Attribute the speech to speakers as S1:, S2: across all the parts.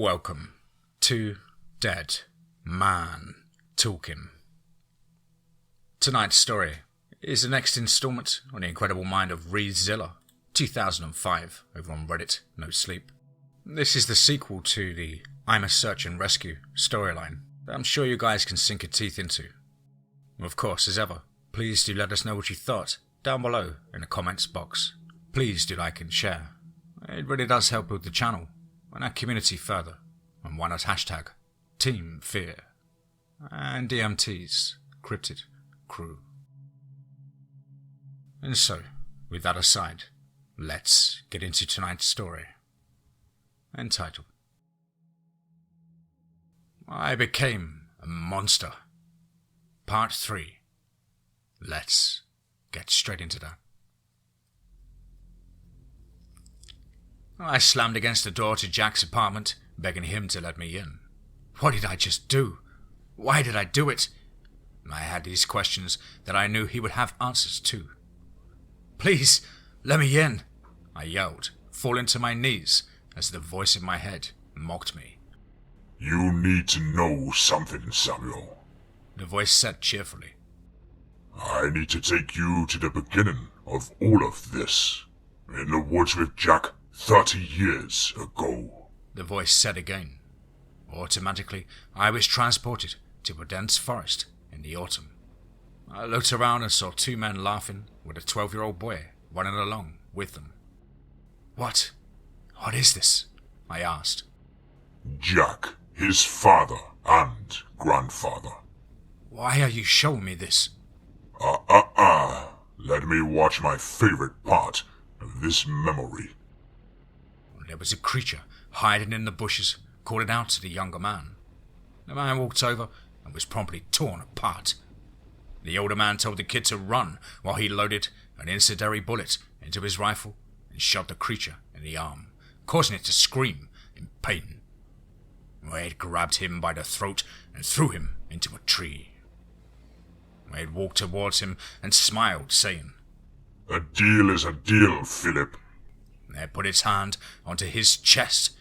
S1: Welcome to Dead Man Talking. Tonight's story is the next installment on the incredible mind of REEzilla2005 over on Reddit, No Sleep. This is the sequel to the I'm a Search and Rescue storyline that I'm sure you guys can sink your teeth into. Of course, as ever, please do let us know what you thought down below in the comments box. Please do like and share. It really does help build the channel and our community further. And why not hashtag Team Fear and DMT's Cryptid Crew. And so, with that aside, let's get into tonight's story. Entitled, I Became a Monster. Part 3. Let's get straight into that. I slammed against the door to Jack's apartment, begging him to let me in. What did I just do? Why did I do it? I had these questions that I knew he would have answers to. Please, let me in, I yelled, falling to my knees as the voice in my head mocked me.
S2: You need to know something, Samuel,
S1: the voice said cheerfully.
S2: I need to take you to the beginning of all of this. In the woods with Jack 30 years ago,
S1: the voice said again. Automatically, I was transported to a dense forest in the autumn. I looked around and saw two men laughing with a 12-year-old boy running along with them. What is this? I asked.
S2: Jack, his father and grandfather.
S1: Why are you showing me this?
S2: Let me watch my favorite part of this memory.
S1: There was a creature hiding in the bushes, calling out to the younger man. The man walked over and was promptly torn apart. The older man told the kid to run while he loaded an incendiary bullet into his rifle and shot the creature in the arm, causing it to scream in pain. Wade grabbed him by the throat and threw him into a tree. Wade walked towards him and smiled, saying,
S2: A deal is a deal, Philip.
S1: Ned put his hand onto his chest,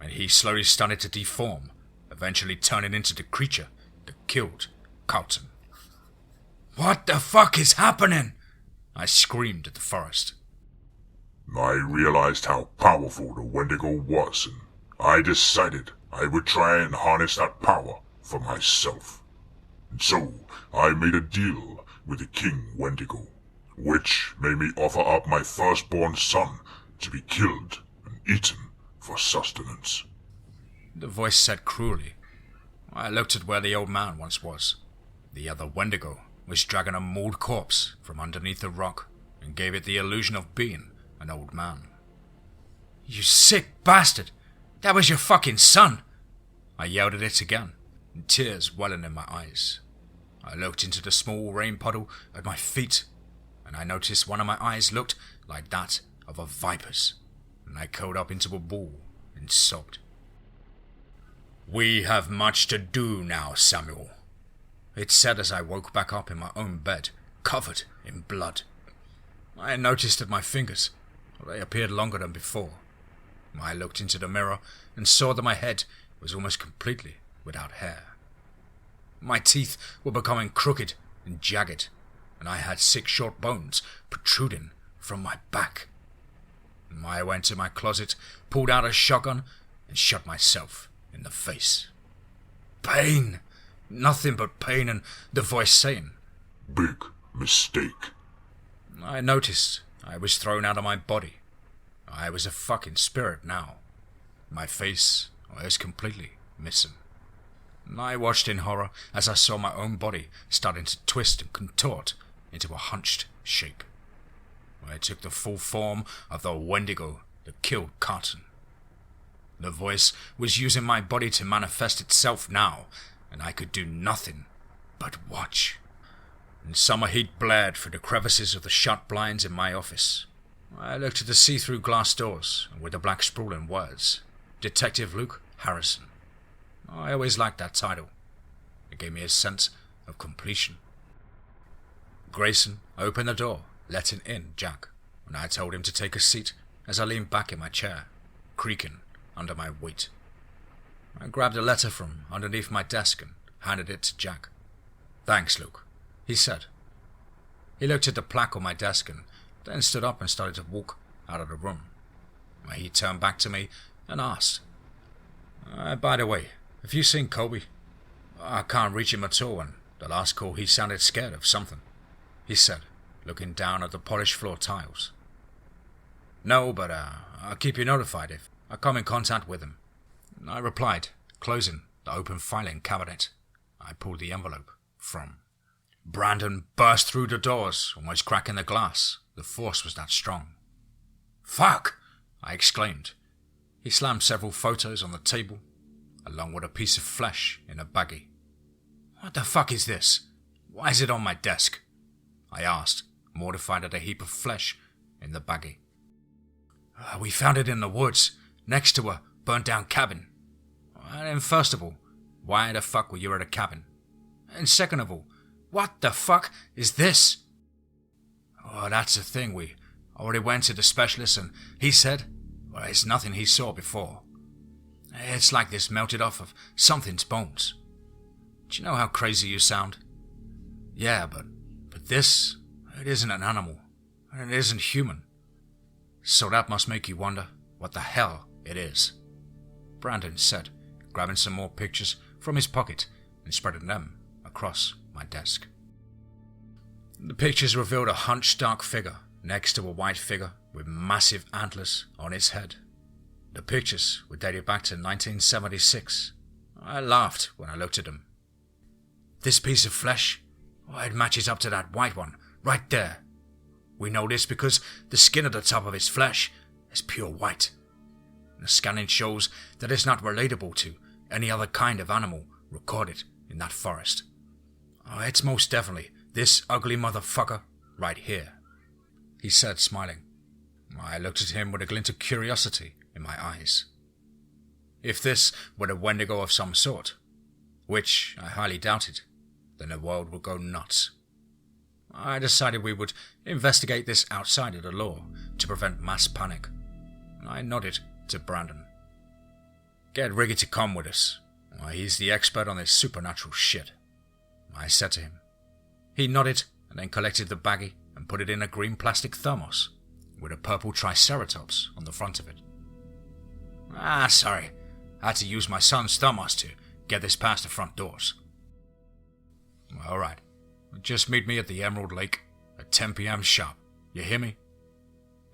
S1: and he slowly started to deform, eventually turning into the creature that killed Carlton. What the fuck is happening? I screamed at the forest.
S2: I realized how powerful the Wendigo was, and I decided I would try and harness that power for myself. And so I made a deal with the King Wendigo, which made me offer up my firstborn son to be killed and eaten for sustenance.
S1: The voice said cruelly. I looked at where the old man once was. The other Wendigo was dragging a mauled corpse from underneath a rock and gave it the illusion of being an old man. You sick bastard! That was your fucking son! I yelled at it again, and tears welling in my eyes. I looked into the small rain puddle at my feet, and I noticed one of my eyes looked like that of a viper's, and I curled up into a ball and sobbed. We have much to do now, Samuel, it said as I woke back up in my own bed, covered in blood. I noticed that my fingers, they appeared longer than before. I looked into the mirror and saw that my head was almost completely without hair. My teeth were becoming crooked and jagged, and I had 6 short bones protruding from my back. I went to my closet, pulled out a shotgun, and shot myself in the face. Pain! Nothing but pain, and the voice saying,
S2: Big mistake.
S1: I noticed I was thrown out of my body. I was a fucking spirit now. My face was completely missing. I watched in horror as I saw my own body starting to twist and contort into a hunched shape. I took the full form of the Wendigo that killed Carlton. The voice was using my body to manifest itself now, and I could do nothing but watch. And summer heat blared through the crevices of the shut blinds in my office. I looked at the see-through glass doors, and with the black sprawling words, Detective Luke Harrison. I always liked that title. It gave me a sense of completion. Grayson opened the door, letting in Jack, and I told him to take a seat as I leaned back in my chair, creaking under my weight. I grabbed a letter from underneath my desk and handed it to Jack. "Thanks, Luke," he said. He looked at the plaque on my desk and then stood up and started to walk out of the room. He turned back to me and asked, "By the way, have you seen Kobe? I can't reach him at all, and the last call he sounded scared of something," he said, looking down at the polished floor tiles. "No, but I'll keep you notified if I come in contact with him," I replied, closing the open filing cabinet. I pulled the envelope from. Brandon burst through the doors, almost cracking the glass. The force was that strong. "Fuck!" I exclaimed. He slammed several photos on the table, along with a piece of flesh in a baggie. "What the fuck is this? Why is it on my desk?" I asked, mortified at a heap of flesh in the baggie. "We found it in the woods, next to a burnt-down cabin. And first of all, why the fuck were you at a cabin? And second of all, what the fuck is this?" "Oh, that's the thing. We already went to the specialist and he said, well, it's nothing he saw before. It's like this melted off of something's bones. Do you know how crazy you sound? Yeah, but this, it isn't an animal, and it isn't human. So that must make you wonder what the hell it is," Brandon said, grabbing some more pictures from his pocket and spreading them across my desk. The pictures revealed a hunched dark figure next to a white figure with massive antlers on its head. The pictures were dated back to 1976. I laughed when I looked at them. "This piece of flesh, it matches up to that white one right there. We know this because the skin at the top of its flesh is pure white. The scanning shows that it's not relatable to any other kind of animal recorded in that forest. It's most definitely this ugly motherfucker right here," he said, smiling. I looked at him with a glint of curiosity in my eyes. If this were a Wendigo of some sort, which I highly doubted, then the world would go nuts. I decided we would investigate this outside of the law to prevent mass panic. I nodded to Brandon. "Get Riggy to come with us. He's the expert on this supernatural shit," I said to him. He nodded and then collected the baggie and put it in a green plastic thermos with a purple triceratops on the front of it. Sorry. I had to use my son's thermos to get this past the front doors." "Alright. Just meet me at the Emerald Lake at 10 p.m. sharp. You hear me?"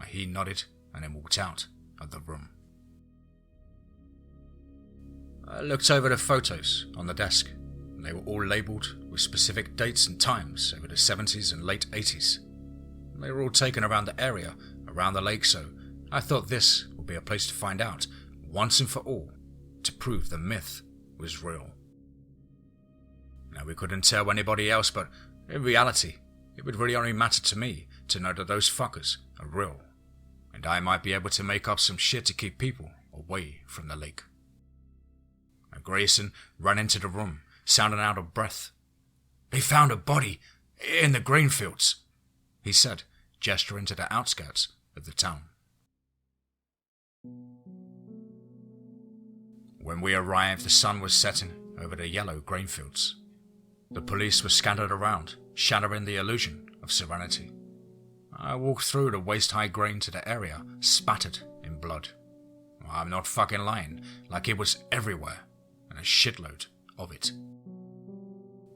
S1: He nodded and then walked out of the room. I looked over the photos on the desk. They were all labelled with specific dates and times over the 70s and late 80s. They were all taken around the area around the lake, so I thought this would be a place to find out, once and for all, to prove the myth was real. Now, we couldn't tell anybody else, but in reality, it would really only matter to me to know that those fuckers are real, and I might be able to make up some shit to keep people away from the lake. Grayson ran into the room, sounding out of breath. "They found a body in the grain fields," he said, gesturing to the outskirts of the town. When we arrived, the sun was setting over the yellow grain fields. The police were scattered around, shattering the illusion of serenity. I walked through the waist-high grain to the area spattered in blood. I'm not fucking lying, like it was everywhere, and a shitload of it.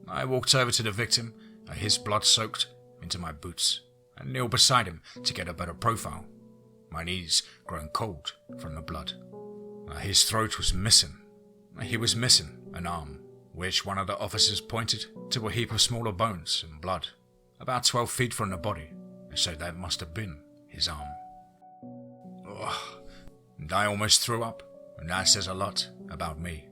S1: I walked over to the victim, his blood soaked into my boots, and kneeled beside him to get a better profile, my knees growing cold from the blood. His throat was missing. He was missing an arm, which one of the officers pointed to a heap of smaller bones and blood, about 12 feet from the body, and said that must have been his arm. And I almost threw up, and that says a lot about me.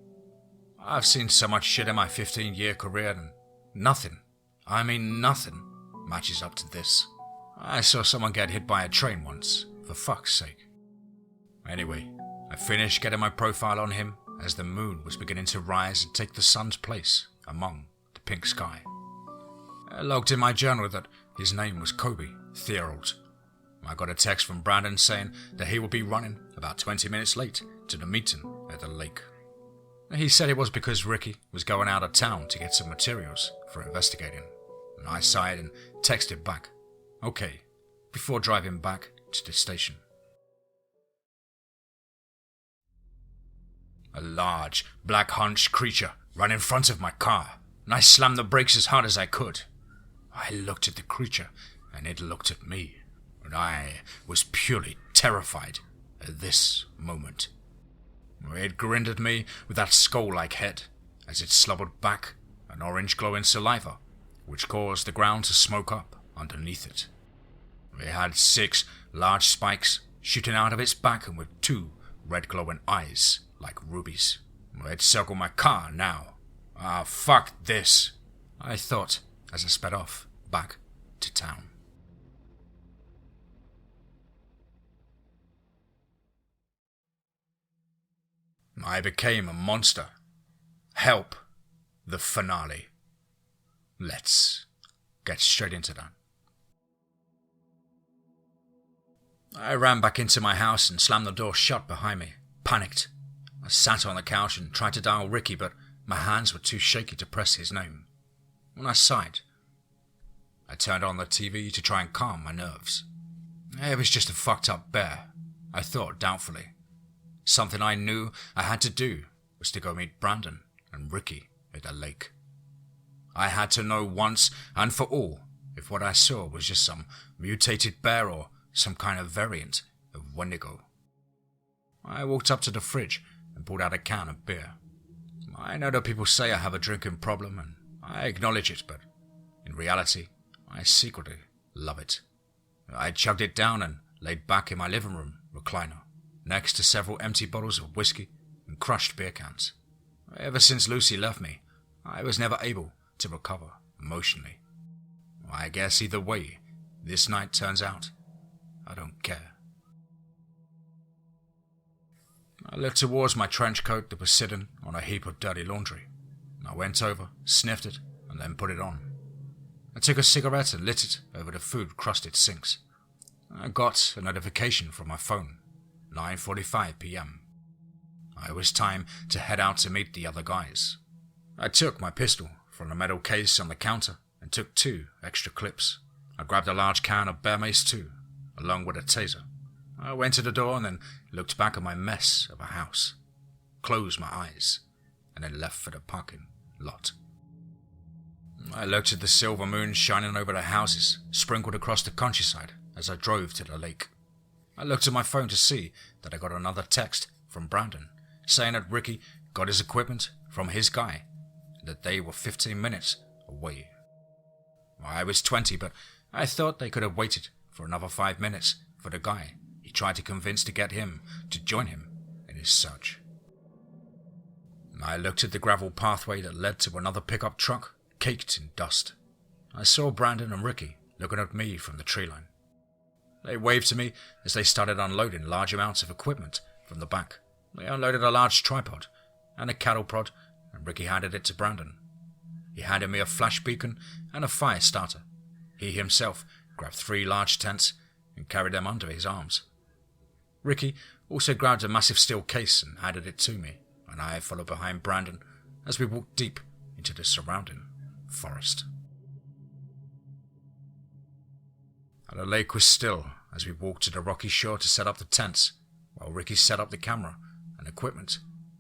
S1: I've seen so much shit in my 15-year career, and nothing, I mean nothing, matches up to this. I saw someone get hit by a train once, for fuck's sake. Anyway, I finished getting my profile on him as the moon was beginning to rise and take the sun's place among the pink sky. I logged in my journal that his name was Kobe Thierold. I got a text from Brandon saying that he would be running about 20 minutes late to the meeting at the lake. He said it was because Ricky was going out of town to get some materials for investigating, and I sighed and texted back, okay, before driving back to the station. A large, black-hunched creature ran in front of my car, and I slammed the brakes as hard as I could. I looked at the creature, and it looked at me, and I was purely terrified at this moment. It grinned at me with that skull-like head as it slobbered back an orange glowing saliva, which caused the ground to smoke up underneath it. It had 6 large spikes shooting out of its back and with 2 red glowing eyes like rubies. It circled my car now. Ah, fuck this, I thought as I sped off back to town. I became a monster. Help. The finale. Let's get straight into that. I ran back into my house and slammed the door shut behind me, panicked. I sat on the couch and tried to dial Ricky, but my hands were too shaky to press his name. When I sighed, I turned on the TV to try and calm my nerves. It was just a fucked up bear, I thought doubtfully. Something I knew I had to do was to go meet Brandon and Ricky at the lake. I had to know once and for all if what I saw was just some mutated bear or some kind of variant of Wendigo. I walked up to the fridge and pulled out a can of beer. I know that people say I have a drinking problem, and I acknowledge it, but in reality, I secretly love it. I chugged it down and laid back in my living room recliner, next to several empty bottles of whiskey and crushed beer cans. Ever since Lucy left me, I was never able to recover emotionally. I guess either way this night turns out, I don't care. I looked towards my trench coat that was sitting on a heap of dirty laundry. I went over, sniffed it, and then put it on. I took a cigarette and lit it over the food-crusted sinks. I got a notification from my phone. 9:45 p.m. It was time to head out to meet the other guys. I took my pistol from the metal case on the counter and took 2 extra clips. I grabbed a large can of bear mace too, along with a taser. I went to the door and then looked back at my mess of a house, closed my eyes, and then left for the parking lot. I looked at the silver moon shining over the houses, sprinkled across the countryside as I drove to the lake. I looked at my phone to see that I got another text from Brandon saying that Ricky got his equipment from his guy and that they were 15 minutes away. I was 20, but I thought they could have waited for another 5 minutes for the guy he tried to convince to get him to join him in his search. I looked at the gravel pathway that led to another pickup truck caked in dust. I saw Brandon and Ricky looking at me from the tree line. They waved to me as they started unloading large amounts of equipment from the back. They unloaded a large tripod and a cattle prod, and Ricky handed it to Brandon. He handed me a flash beacon and a fire starter. He himself grabbed 3 large tents and carried them under his arms. Ricky also grabbed a massive steel case and handed it to me, and I followed behind Brandon as we walked deep into the surrounding forest. The lake was still as we walked to the rocky shore to set up the tents, while Ricky set up the camera and equipment,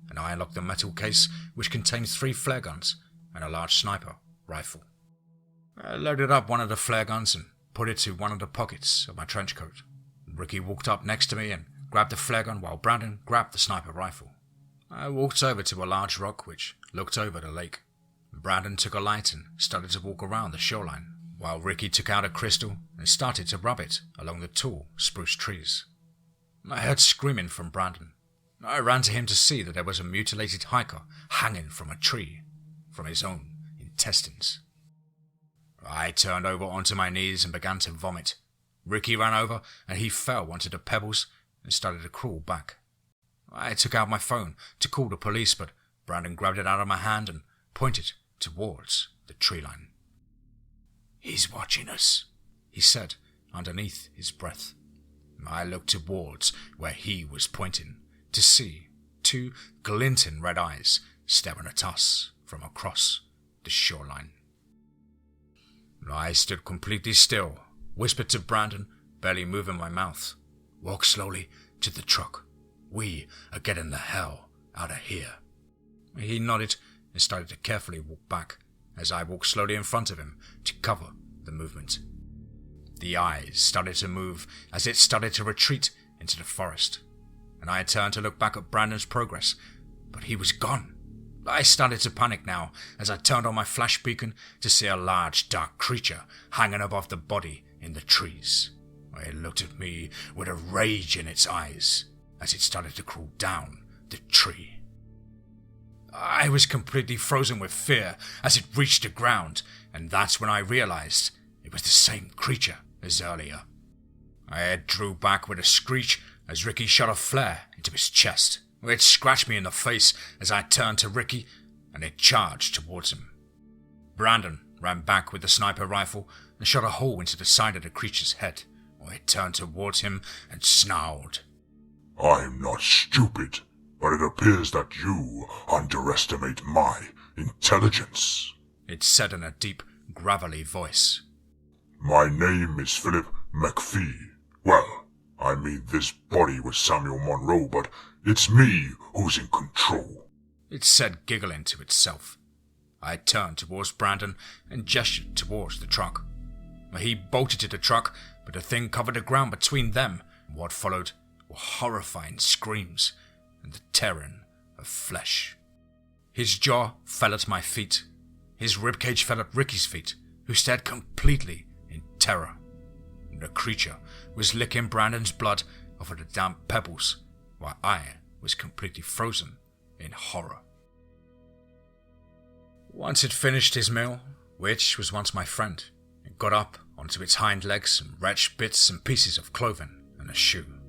S1: and I unlocked the metal case which contained 3 flare guns and a large sniper rifle. I loaded up one of the flare guns and put it to one of the pockets of my trench coat. Ricky walked up next to me and grabbed the flare gun while Brandon grabbed the sniper rifle. I walked over to a large rock which looked over the lake. Brandon took a light and started to walk around the shoreline, while Ricky took out a crystal and started to rub it along the tall spruce trees. I heard screaming from Brandon. I ran to him to see that there was a mutilated hiker hanging from a tree, from his own intestines. I turned over onto my knees and began to vomit. Ricky ran over and he fell onto the pebbles and started to crawl back. I took out my phone to call the police, but Brandon grabbed it out of my hand and pointed towards the tree line. "He's watching us," he said underneath his breath. I looked towards where he was pointing to see 2 glinting red eyes staring at us from across the shoreline. I stood completely still, whispered to Brandon, barely moving my mouth. "Walk slowly to the truck. We are getting the hell out of here." He nodded and started to carefully walk back as I walked slowly in front of him to cover the movement. The eyes started to move as it started to retreat into the forest, and I turned to look back at Brandon's progress, but he was gone. I started to panic now as I turned on my flash beacon to see a large dark creature hanging above the body in the trees. It looked at me with a rage in its eyes as it started to crawl down the tree. I was completely frozen with fear as it reached the ground, and that's when I realized it was the same creature as earlier. I drew back with a screech as Ricky shot a flare into his chest. It scratched me in the face as I turned to Ricky, and it charged towards him. Brandon ran back with the sniper rifle and shot a hole into the side of the creature's head. It turned towards him and snarled.
S2: "I'm not stupid, but it appears that you underestimate my intelligence,"
S1: it said in a deep, gravelly voice.
S2: "My name is Philip McPhee. Well, I mean this body was Samuel Monroe, but it's me who's in control,"
S1: it said, giggling to itself. I turned towards Brandon and gestured towards the truck. He bolted to the truck, but the thing covered the ground between them, and what followed were horrifying screams and the tearing of flesh. His jaw fell at my feet. His ribcage fell at Ricky's feet, who stared completely in terror. The creature was licking Brandon's blood off of the damp pebbles, while I was completely frozen in horror. Once it finished his meal, which was once my friend, it got up onto its hind legs and wrenched bits and pieces of clothing and a shoe.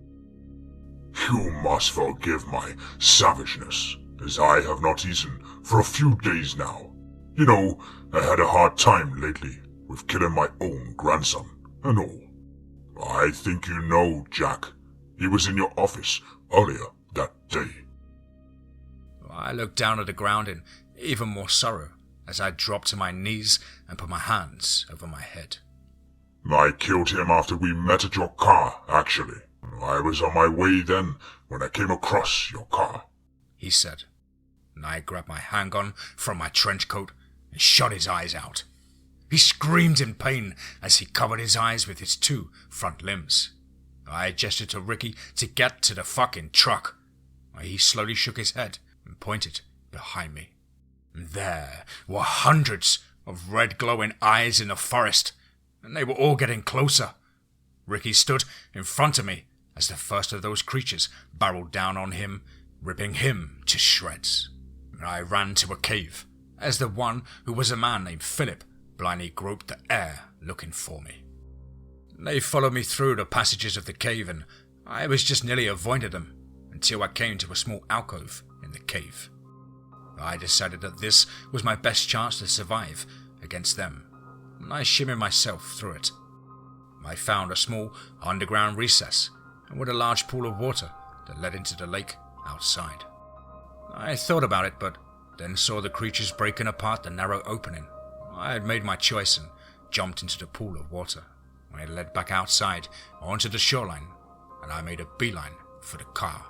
S2: "You must forgive my savageness, as I have not eaten for a few days now. You know, I had a hard time lately with killing my own grandson and all. I think you know Jack. He was in your office earlier that day."
S1: I looked down at the ground in even more sorrow as I dropped to my knees and put my hands over my head.
S2: "I killed him after we met at your car, actually. I was on my way then when I came across your car,"
S1: he said, and I grabbed my handgun from my trench coat and shot his eyes out. He screamed in pain as he covered his eyes with his two front limbs. I gestured to Ricky to get to the fucking truck. He slowly shook his head and pointed behind me. There were hundreds of red glowing eyes in the forest, and they were all getting closer. Ricky stood in front of me as the first of those creatures barreled down on him, ripping him to shreds. I ran to a cave as the one who was a man named Philip blindly groped the air looking for me. They followed me through the passages of the cave, and I was just nearly avoiding them until I came to a small alcove in the cave. I decided that this was my best chance to survive against them, and I shimmied myself through it. I found a small underground recess and with a large pool of water that led into the lake outside. I thought about it, but then saw the creatures breaking apart the narrow opening. I had made my choice and jumped into the pool of water. I led back outside onto the shoreline, and I made a beeline for the car.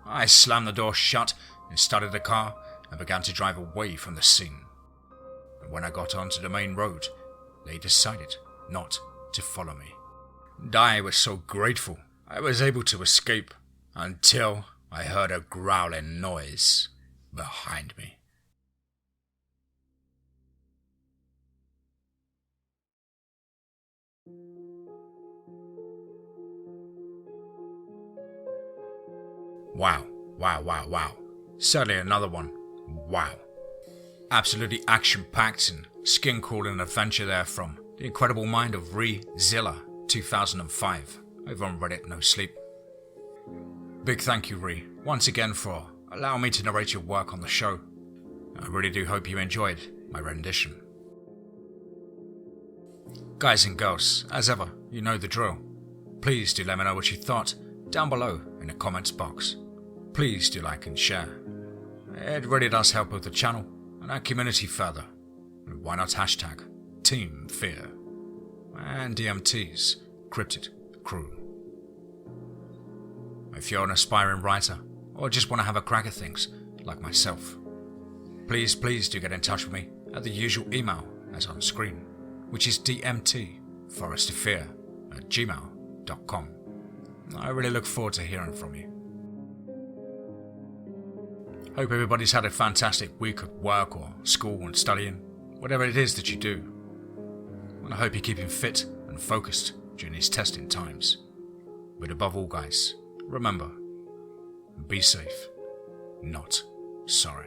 S1: I slammed the door shut and started the car and began to drive away from the scene. And when I got onto the main road, they decided not to follow me. And I was so grateful I was able to escape until I heard a growling noise behind me. Wow. Certainly another one. Wow. Absolutely action-packed and skin-crawling adventure there from the incredible mind of REEzilla2005 over on Reddit No Sleep. Big thank you, Ree, once again for allowing me to narrate your work on the show. I really do hope you enjoyed my rendition. Guys and girls, as ever, you know the drill. Please do let me know what you thought down below in the comments box. Please do like and share. It really does help with the channel and our community further. And why not hashtag Team Fear and DMT's Cryptid Crew. If you're an aspiring writer or just want to have a crack at things like myself, please do get in touch with me at the usual email as on screen, which is dmtforestofear@gmail.com. I really look forward to hearing from you. Hope everybody's had a fantastic week at work or school and studying, whatever it is that you do. And I hope you're keeping fit and focused during these testing times. But above all, guys, remember, be safe, not sorry.